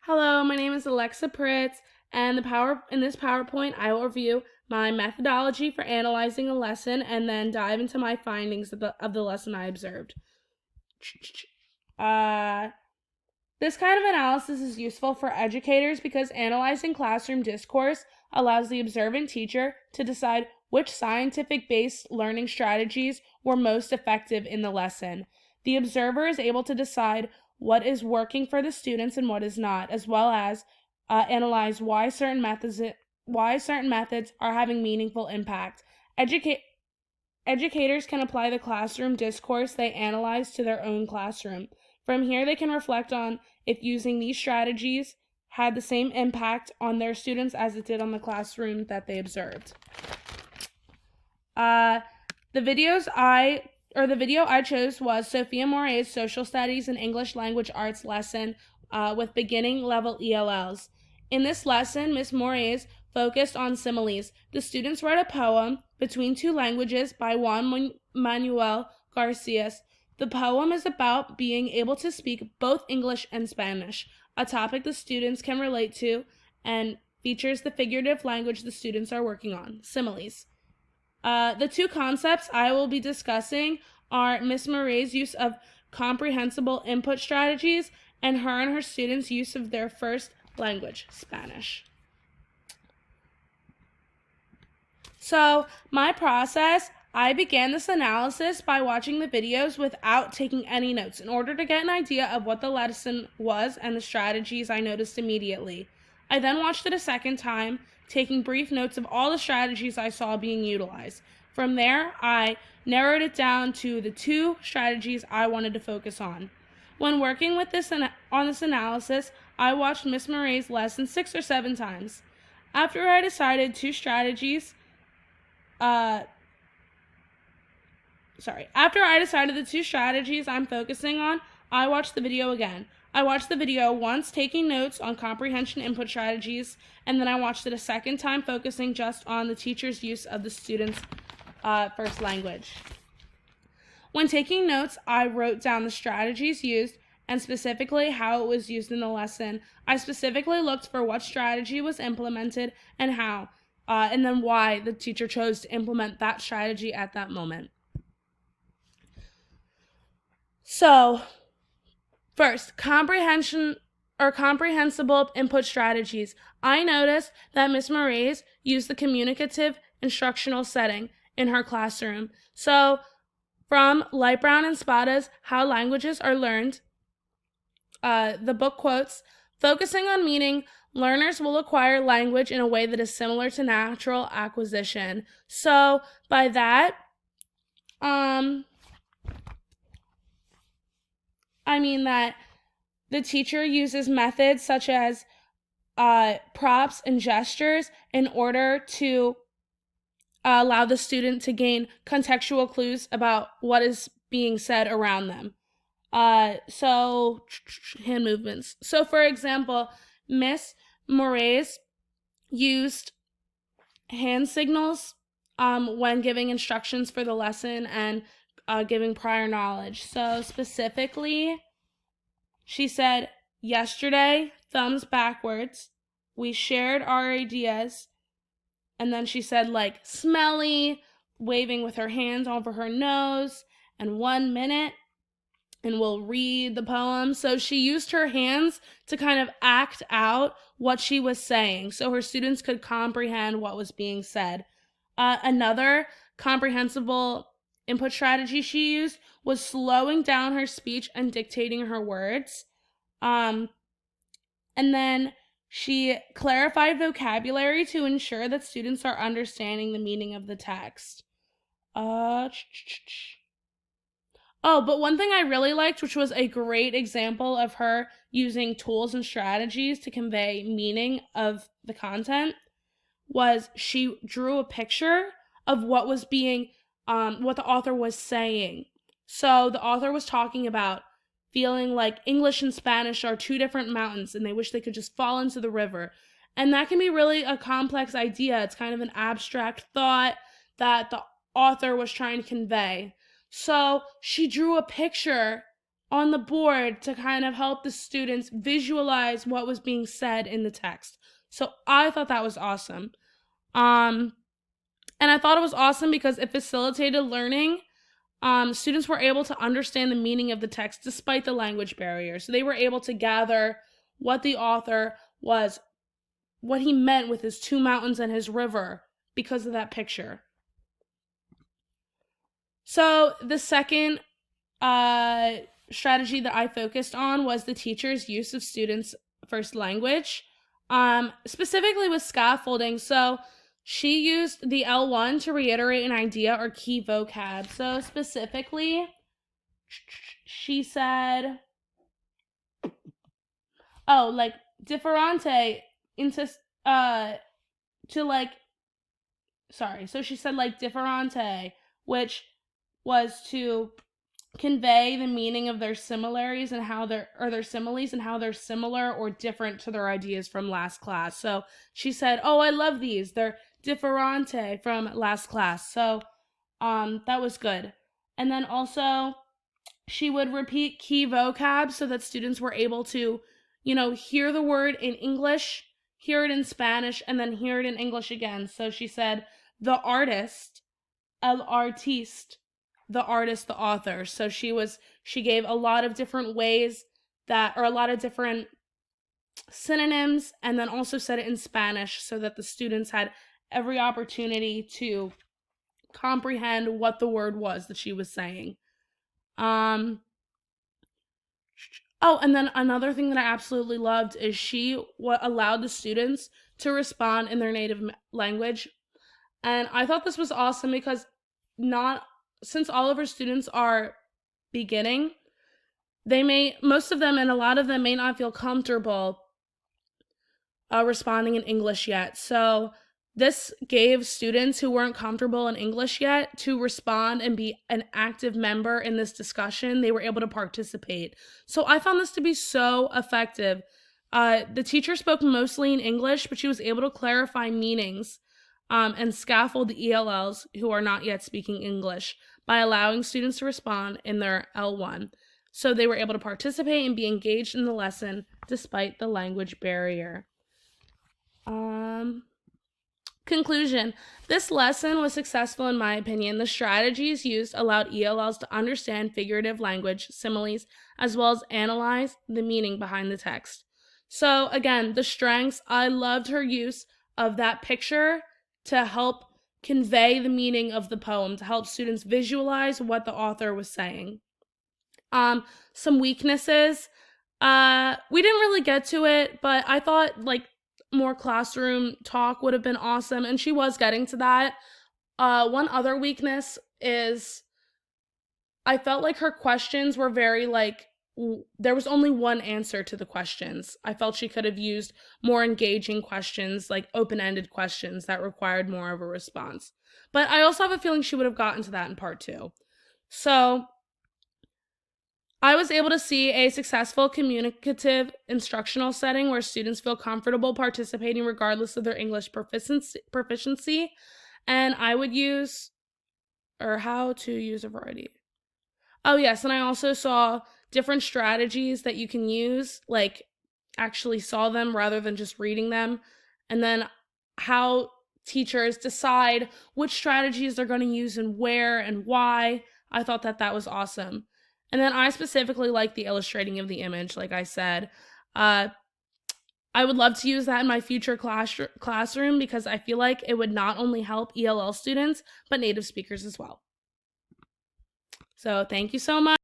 Hello, my name is Alexa Pritz, and in this PowerPoint, I will review my methodology for analyzing a lesson and then dive into my findings of the lesson I observed. This kind of analysis is useful for educators because analyzing classroom discourse allows the observant teacher to decide which scientific-based learning strategies were most effective in the lesson. The observer is able to decide what is working for the students and what is not, as well as analyze why certain methods are having meaningful impact. Educators can apply the classroom discourse they analyze to their own classroom. From here, they can reflect on if using these strategies had the same impact on their students as it did on the classroom that they observed. The video I chose was Sophia Moray's Social Studies and English Language Arts lesson with beginning level ELLs. In this lesson, Ms. Moraes focused on similes. The students read a poem, Between Two Languages by Juan Manuel Garcias. The poem is about being able to speak both English and Spanish, a topic the students can relate to, and features the figurative language the students are working on, similes. The two concepts I will be discussing are Ms. Moray's use of comprehensible input strategies and her students' use of their first language, Spanish. So, my process, I began this analysis by watching the videos without taking any notes in order to get an idea of what the lesson was and the strategies I noticed immediately. I then watched it a second time, taking brief notes of all the strategies I saw being utilized. From there, I narrowed it down to the two strategies I wanted to focus on. When working with this analysis, I watched Ms. Moray's lesson 6 or 7 times. After I decided the two strategies I'm focusing on, I watched the video again. I watched the video once, taking notes on comprehension input strategies, and then I watched it a second time, focusing just on the teacher's use of the student's first language. When taking notes, I wrote down the strategies used and specifically how it was used in the lesson. I specifically looked for what strategy was implemented and how, and then why the teacher chose to implement that strategy at that moment. So, first, comprehensible input strategies. I noticed that Ms. Moray's used the communicative instructional setting in her classroom. So, from Light Brown and Spada's How Languages Are Learned, the book quotes, focusing on meaning, learners will acquire language in a way that is similar to natural acquisition. So, by that, I mean that the teacher uses methods such as props and gestures in order to allow the student to gain contextual clues about what is being said around them. So, hand movements. So, for example, Miss Moray's used hand signals when giving instructions for the lesson and giving prior knowledge. So specifically, she said, yesterday, thumbs backwards, we shared our ideas, and then she said like smelly, waving with her hands over her nose, and 1 minute, and we'll read the poem. So she used her hands to kind of act out what she was saying so her students could comprehend what was being said. Another comprehensible input strategy she used was slowing down her speech and dictating her words. And then she clarified vocabulary to ensure that students are understanding the meaning of the text. But one thing I really liked, which was a great example of her using tools and strategies to convey meaning of the content, was she drew a picture of what was being, what the author was saying. So the author was talking about feeling like English and Spanish are two different mountains and they wish they could just fall into the river. And that can be really a complex idea. It's kind of an abstract thought that the author was trying to convey. So she drew a picture on the board to kind of help the students visualize what was being said in the text. So I thought that was awesome. And I thought it was awesome because it facilitated learning. Students were able to understand the meaning of the text despite the language barrier. So they were able to gather what the author was, what he meant with his two mountains and his river because of that picture. So the second strategy that I focused on was the teacher's use of students' first language, specifically with scaffolding. So she used the L1 to reiterate an idea or key vocab. So specifically, she said, like differente into so she said like differente, which was to convey the meaning of their similarities and how their similes and how they're similar or different to their ideas from last class. So she said, "Oh, I love these. They're differente from last class." So that was good. And then also she would repeat key vocab so that students were able to, hear the word in English, hear it in Spanish, and then hear it in English again. So she said, the artist, el artiste, the artist, the author. So she gave a lot of different ways a lot of different synonyms, and then also said it in Spanish so that the students had every opportunity to comprehend what the word was that she was saying. And then another thing that I absolutely loved is she allowed the students to respond in their native language. And I thought this was awesome because since all of her students are beginning, most of them and a lot of them may not feel comfortable responding in English yet. So this gave students who weren't comfortable in English yet to respond and be an active member in this discussion. They were able to participate. So I found this to be so effective. The teacher spoke mostly in English, but she was able to clarify meanings and scaffold the ELLs who are not yet speaking English by allowing students to respond in their L1. So they were able to participate and be engaged in the lesson despite the language barrier. Conclusion. This lesson was successful in my opinion. The strategies used allowed ELLs to understand figurative language, similes, as well as analyze the meaning behind the text. So again, the strengths, I loved her use of that picture to help convey the meaning of the poem, to help students visualize what the author was saying. Some weaknesses, we didn't really get to it, but I thought more classroom talk would have been awesome, and she was getting to that. One other weakness is I felt like her questions were very there was only one answer to the questions. I felt she could have used more engaging questions, like open-ended questions that required more of a response. But I also have a feeling she would have gotten to that in part 2. So I was able to see a successful communicative instructional setting where students feel comfortable participating regardless of their English proficiency. And I would use, or how to use a variety. Oh yes, and I also saw different strategies that you can use, actually saw them rather than just reading them. And then how teachers decide which strategies they're going to use and where and why. I thought that was awesome. And then I specifically like the illustrating of the image, like I said. I would love to use that in my future classroom because I feel like it would not only help ELL students, but native speakers as well. So thank you so much.